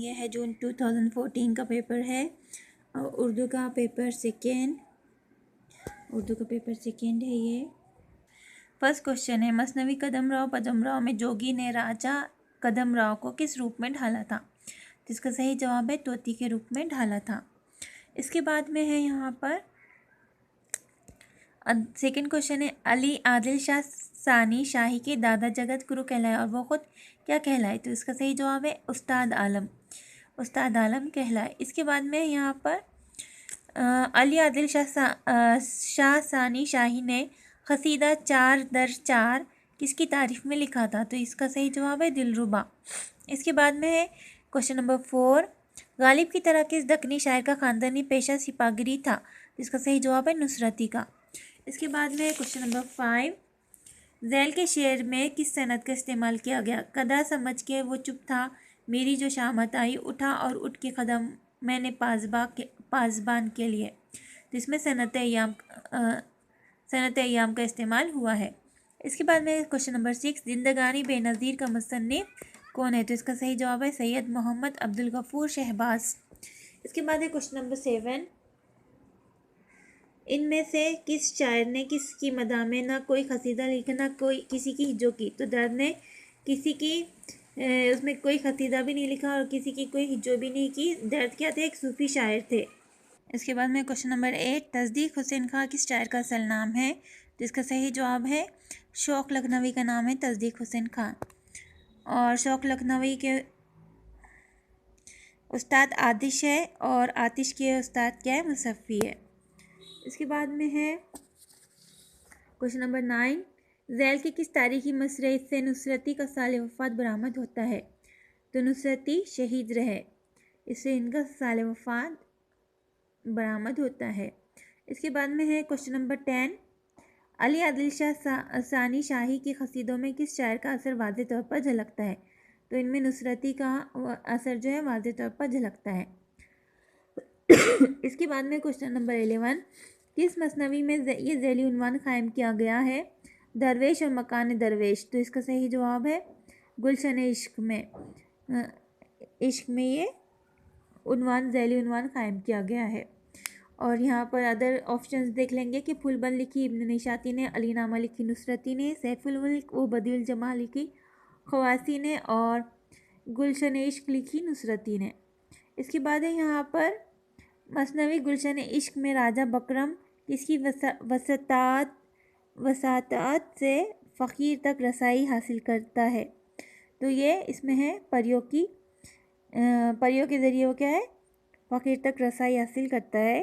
ये है जून 2014 का पेपर है। उर्दू का पेपर सेकेंड है ये। फर्स्ट क्वेश्चन है, मसनवी कदमराव पदमराव में जोगी ने राजा कदमराव को किस रूप में ढाला था? तो इसका सही जवाब है तोती के रूप में ढाला था। इसके बाद में है यहाँ पर सेकंड क्वेश्चन है, अली आदिल शाह सानी शाही के दादा जगत गुरु कहलाए और वो खुद क्या कहलाए? तो इसका सही जवाब है उस्ताद आलम कहलाए। इसके बाद में यहाँ पर अली आदिल शाह सानी शाही ने कसीदा 4 दर 4 किसकी तारीफ में लिखा था? तो इसका सही जवाब है दिलरुबा। इसके बाद में है क्वेश्चन नंबर 4, गालिब की तरह किस दक्कनी शायर का खानदानी पेशा सिपागिरी था? तो इसका सही जवाब है नुसरती का। इसके बाद में क्वेश्चन नंबर 5, ज़ैल के शेर में किस सनद का इस्तेमाल किया गया? कदा समझ के वो चुप था, मेरी जो शामत आई, उठा और उठ के कदम मैंने पासबान के लिए। तो इसमें सनत अय्याम का इस्तेमाल हुआ है। इसके बाद में क्वेश्चन नंबर 6, जिंदगानी बेनज़ीर का मुसन्निफ कौन है? तो इसका सही जवाब है सैयद मोहम्मद अब्दुल गफूर शहबाज। इसके बाद है क्वेश्चन नंबर 7, इनमें से किस शायर ने किसकी मदाह में ना कोई कसीदा लिखा ना कोई किसी की हिज्जों की? तो दर्द ने किसी की उसमें कोई कसीदा भी नहीं लिखा और किसी की कोई हिज्जों भी नहीं की। दर्द क्या थे? एक सूफी शायर थे। इसके बाद में क्वेश्चन नंबर 8, तस्दीक हुसैन खां किस शायर का असल नाम है? तो इसका सही जवाब है शौक़ लखनवी का नाम है तस्दीक हुसैन खां। और शौक़ लखनवी के उस्ताद आतिश है और आतिश के उस्ताद क्या है? मुसफ़ी है। इसके बाद में है क्वेश्चन नंबर 9, ज़ैल की किस तारीखी मसरे से नुसरती का साल वफ़ात बरामद होता है? तो नुसरती शहीद रहे, इससे इनका साल वफ़ात बरामद होता है। इसके बाद में है क्वेश्चन नंबर 10, अली आदिल शाह सानी शाही के कसीदों में किस शायर का असर वाज़ेह तौर पर झलकता है? तो इनमें नुसरती का असर जो है वाज़ेह तौर पर झलकता है। इसके बाद में क्वेश्चन नंबर 11, किस मसनवी में ये ज़ैली उन्वान कायम किया गया है? दरवेश और मकान दरवेश। तो इसका सही जवाब है गुलशन इश्क में ये ज़ैली उन्वान कायम किया गया है। और यहाँ पर अदर ऑप्शंस देख लेंगे कि फुलबन लिखी इब्न निशाती ने, अलीनामा लिखी नुसरती ने, सैफुल मुल्क व बदिउल जमाल लिखी खवासी ने और गुलशन इश्क लिखी नुसरती ने। इसके बाद है यहाँ पर मसनवी गुलशन इश्क में राजा बकरम किसकी वसातात से फ़कीर तक रसाई हासिल करता है? तो ये इसमें है परियों के ज़रिए वो क्या है? फ़कीर तक रसाई हासिल करता है।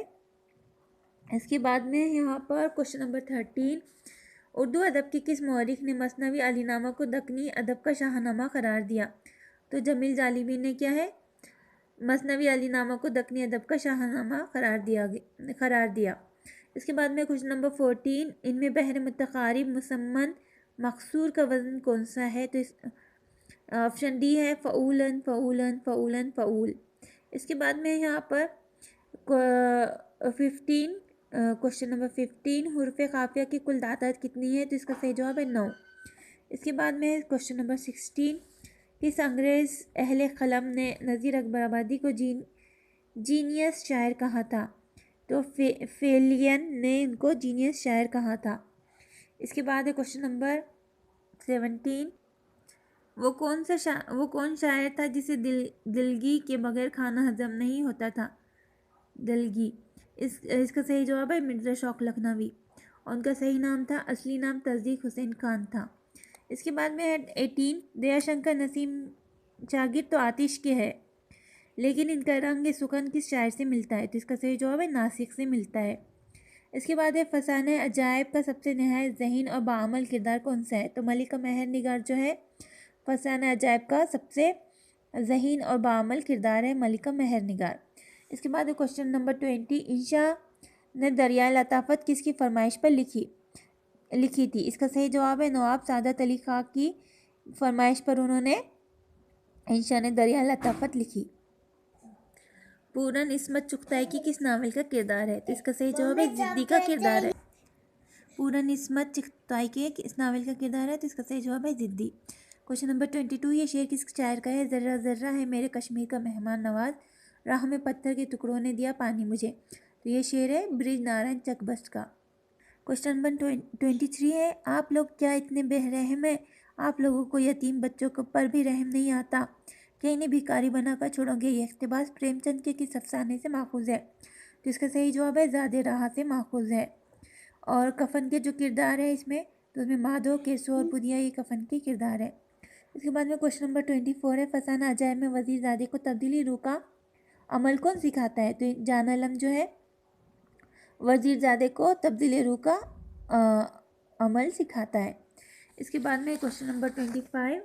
इसके बाद में यहाँ पर क्वेश्चन नंबर 13, उर्दू अदब की किस मौरिख ने मसनवी अलीनामा को दक्कनी अदब का शाहनामा करार दिया? तो जमील जालिबी ने क्या है? मसनवी अलीनामा को दक्कनी अदब का शाहनामा करार दिया। इसके बाद में क्वेश्चन नंबर 14, इनमें बहर मुतक़ारिब मुसम्मन मक़सूर का वज़न कौन सा है? तो इस ऑप्शन डी है फ़ऊलन फ़ऊलन फ़ऊलन फ़ऊल। इसके बाद में यहाँ पर क्वेश्चन नंबर 15, हुर्फ़े क़ाफ़िया की कुल तादाद कितनी है? तो इसका सही जवाब है 9। इसके बाद में क्वेश्चन नंबर 16, किस अंग्रेज़ अहले क़लम ने नज़ीर अकबराबादी को जीनियस शायर कहा था? तो फेलियन ने इनको जीनियस शायर कहा था। इसके बाद है क्वेश्चन नंबर 17, वो कौन शायर था जिसे दिलगी के बगैर खाना हजम नहीं होता था? दिलगी, इसका सही जवाब है मिर्ज़ा शौक़ लखनवी। और उनका सही नाम था, असली नाम तस्दीक हुसैन खान था। इसके बाद में है 18, दयाशंकर नसीम शागिर्द तो आतिश के है, लेकिन इनका रंग सुखन किस शायर से मिलता है? तो इसका सही जवाब है नासिक से मिलता है। इसके बाद है फसाने अजायब का सबसे नहायत ज़हीन और बाअमल किरदार कौन सा है? तो मलिका महर निगार जो है फसाने अजायब का सबसे ज़हीन और बाअमल किरदार है मलिका महर निगार। इसके बाद क्वेश्चन नंबर 20, इंशा ने दरियाए लताफ़त किसकी फरमाइश पर लिखी थी? इसका सही जवाब है नवाब सादत अली खां की फरमाइश पर उन्होंने इंशा ने दरियाए लताफ़त लिखी। पूरन इस्मत चुगताई की किस नावल का किरदार है? तो इसका सही जवाब है जिद्दी का किरदार है। पूरन इस्मत चुगताई के किस नावल का किरदार है? तो इसका सही जवाब है जिद्दी। क्वेश्चन नंबर 22, ये शेर किस शायर का है? ज़र्रा ज़र्रा है मेरे कश्मीर का मेहमान नवाज, राह में पत्थर के टुकड़ों ने दिया पानी मुझे। तो ये शेर है ब्रिज नारायण चकबस्त का। क्वेश्चन नंबर 23 है, आप लोग क्या इतने बेरहम हैं? आप लोगों को यतीम बच्चों को पर भी रहम नहीं आता कि इन्हें भिखारी बनाकर छोड़ोगे? ये इक़्तिबास प्रेमचंद के किस अफसाने से माखूज़ है? तो इसका सही जवाब है ज़ादे राह से माखूज़ है। और कफन के जो किरदार है इसमें, तो उसमें माधव, केसो और बुधिया ये कफन के किरदार है। इसके बाद में क्वेश्चन नंबर 24 है, फसाना अजायब में वज़ीर ज़ादे को तब्दीली रूह का अमल कौन सिखाता है? तो जान आलम जो है वज़ीर ज़ादे को तब्दीली रूह का अमल सिखाता है। इसके बाद में क्वेश्चन नंबर 25,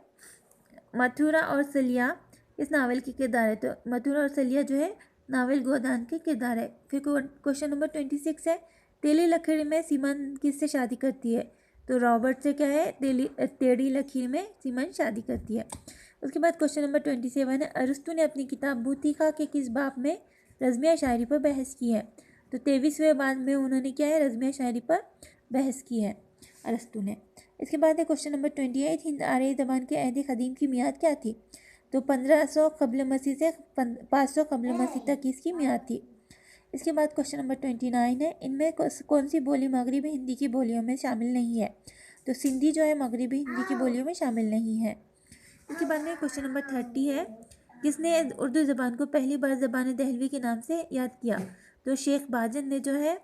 मथुरा और सलिया इस नावल के किरदार है? तो मथुरा और सलिया जो है नावल गोदान के किरदार है। फिर क्वेश्चन नंबर 26 है, तेली लकीर में सीमन किससे शादी करती है? तो रॉबर्ट से क्या है, टेढ़ी लकीर में सीमन शादी करती है। उसके बाद क्वेश्चन नंबर 27 है, अरस्तु ने अपनी किताब बूतिका के किस बाब में रज़्मिया शायरी पर बहस की है? तो 23वें बाब में उन्होंने क्या है, रज़्मिया शायरी पर बहस की है अरस्तु ने। इसके बाद है क्वेश्चन नंबर 28, हिंद आर्य ज़बान के अहद क़दीम की मियाद क्या थी? तो 1500 क़ब्ल मसीह से 500 क़ब्ल मसीह तक की इसकी मियाद थी। इसके बाद क्वेश्चन नंबर 29 है, इनमें कौन सी बोली मगरिबी हिंदी की बोलियों में शामिल नहीं है? तो सिंधी जो है मगरिबी हिंदी की बोलियों में शामिल नहीं है। इसके बाद में क्वेश्चन नंबर 30 है, किसने उर्दू ज़बान को पहली बार ज़बान दहलवी के नाम से याद किया? तो शेख बाजन ने जो है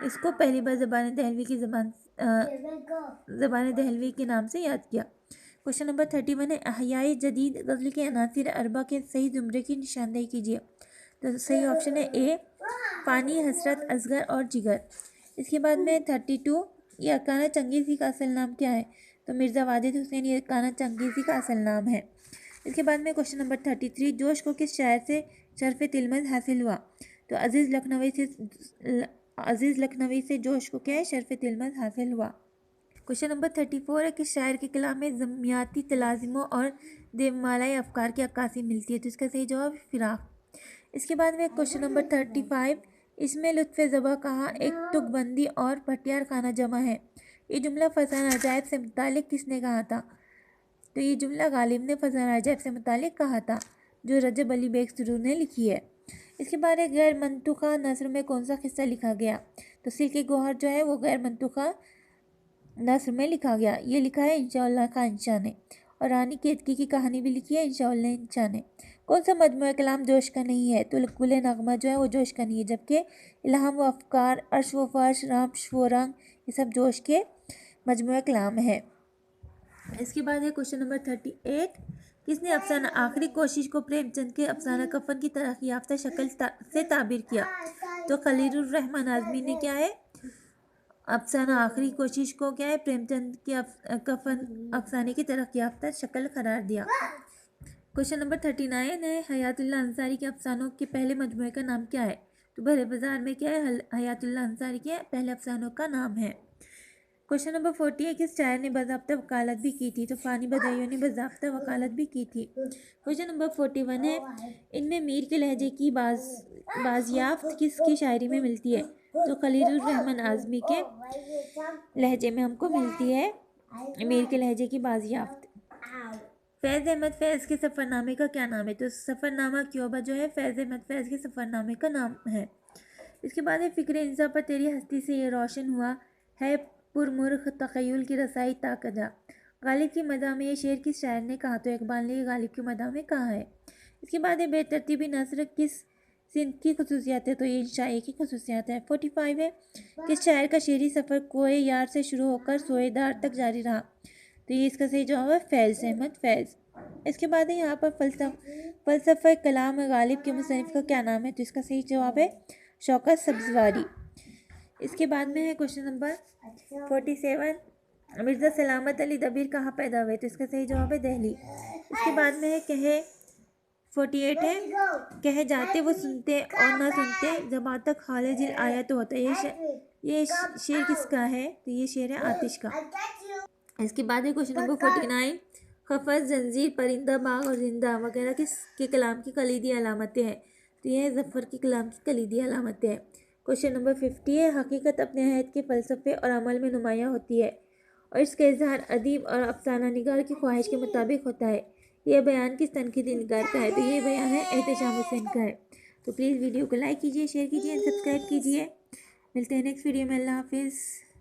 इसको पहली बार ज़बान दहलवी के नाम से याद किया। क्वेश्चन नंबर 31 है, अहयाए जदीद गज़ल के अनासिर अरबा के सही ज़ुमरे की निशानदेही कीजिए। तो सही ऑप्शन है ए, फ़ानी, हसरत, असगर और जिगर। इसके बाद में 32, ये अरकाना चंगेज़ी का असल नाम क्या है? तो मिर्ज़ा वाजिद हुसैन ये अरकाना चंगेज़ी का असल नाम है। इसके बाद में क्वेश्चन नंबर 33, जोश को किस शायर से शर्फ़ तिलमज़ हासिल हुआ? तो अज़ीज़ लखनवी से जोश को क्या है, शर्फ़ तिलमज़ हासिल हुआ। क्वेश्चन नंबर 34 है, किस शायर के कलाम में ज़मियाती तलाज़िमों और देवमालाए अफ़कार की अक्कासी मिलती है? तो इसका सही जवाब फ़िराक। इसके बाद में क्वेश्चन नंबर 35, इसमें लुत्फ़े ज़बा कहा एक तुकबंदी और भटियार खाना जमा है। ये जुमला फसाना अजायब से मुतालिक किसने कहा था? तो ये जुमला गालिब ने फसाना अजायब से मुतालिक कहा था, जो रजब अली बेग सुरूर ने लिखी है। इसके बाद एक गैर मंतुखा नस्र में कौन सा किस्सा लिखा गया? तो सिल्क गौहर जो है वो गैर मंतुखा नस्र में लिखा गया। ये लिखा है इंशाअल्लाह का इंशा ने। और रानी केतकी की कहानी भी लिखी है इंशाअल्लाह इंशा ने। कौन सा मजमूआ कलाम जोश का नहीं है? तो गुल नगमा जो है वो जोश का नहीं है, जबकि इल्हाम व अफ़कार, अर्श व फर्श, राम व रंग ये सब जोश के मजमूआ कलाम है। इसके बाद है क्वेश्चन नंबर 38, किसने अफसाना आखिरी कोशिश को प्रेमचंद के अफसाना कफन की तरक्की याफ्ता शक्ल से ताबीर किया? तो खलीलुर रहमान आज़मी ने क्या है, अफसाना आखिरी कोशिश को क्या है, प्रेमचंद के कफन अफसाने की तरक्की याफ्ता शक्ल करार दिया। क्वेश्चन नंबर 39 है, हयातुल्लाह अंसारी के अफसानों के पहले मजमूए का नाम क्या है? तो बहरे बाजार में क्या है, हयातुल्लाह अंसारी के पहले अफसानों का नाम है। क्वेश्चन नंबर 40 है, किस शायर ने बाज़ाब्ता वकालत भी की थी? तो फ़ानी बदायूं ने बाज़ाब्ता वकालत भी की थी। क्वेश्चन नंबर 41 है, इनमें मीर के लहजे की बाजियाफ्त किसकी शायरी में मिलती है? तो खलीलुर रहमान आज़मी के लहजे में हमको मिलती है मीर के लहजे की बाजियाफ्त। फैज़ अहमद फैज़ के सफ़रनामे का क्या नाम है? तो सफ़रनामा क्यूबा जो है फ़ैज़ अहमद फैज़ के सफ़रनामे का नाम है। इसके बाद है, फ़िक्र इंसान पर तेरी हस्ती से ये रोशन हुआ है पुरमुर्ख तख़य्युल की रसाई ताकजा। गालिब की मदा में ये शेर किस शायर ने कहा? तो इकबाल ने गालिब की मदा में कहा है। इसके बाद है, बेतरतीबी नस्र किस सिंध की खसूसियात है? तो ये शायर की खसूसियात है। 45 है, किस शायर का शेरी सफ़र कोए यार से शुरू होकर सोएदार तक जारी रहा? तो ये इसका सही जवाब है फैज़ अहमद फैज़। इसके बाद है यहाँ पर फ़लसफ़ा कलाम गालिब के मुसन्निफ़ का क्या नाम है? तो इसका सही जवाब है शौकत सब्ज़वारी। इसके बाद में है क्वेश्चन नंबर 47, मिर्ज़ा सलामत अली दबीर कहाँ पैदा हुए? तो इसका सही जवाब है दिल्ली। इसके बाद में है 48 है, कहे जाते वो सुनते और ना सुनते जब तक हाल जिल आया तो होता। ये शेर किसका है? तो ये शेर है आतिश का। इसके बाद है क्वेश्चन नंबर 49, खफज, जंजीर, परिंदा, बाग और जिंदा वगैरह किसके कलाम की कलीदी अलामतें हैं? तो यह ज़फ़र के कलाम की कलीदी अलामतें हैं। क्वेश्चन नंबर 50 है, हकीकत अपने अहद के फ़लसफ़े और अमल में नुमायाँ होती है और इसका इजहार अदीब और अफसाना निगार की ख्वाहिश के मुताबिक होता है। यह बयान किस तनकीदी निगार का है? तो ये बयान है एहतशाम हुसैन का है। तो प्लीज़ वीडियो को लाइक कीजिए, शेयर कीजिए, सब्सक्राइब कीजिए। मिलते हैं नेक्स्ट वीडियो में। अल्लाह हाफिज़।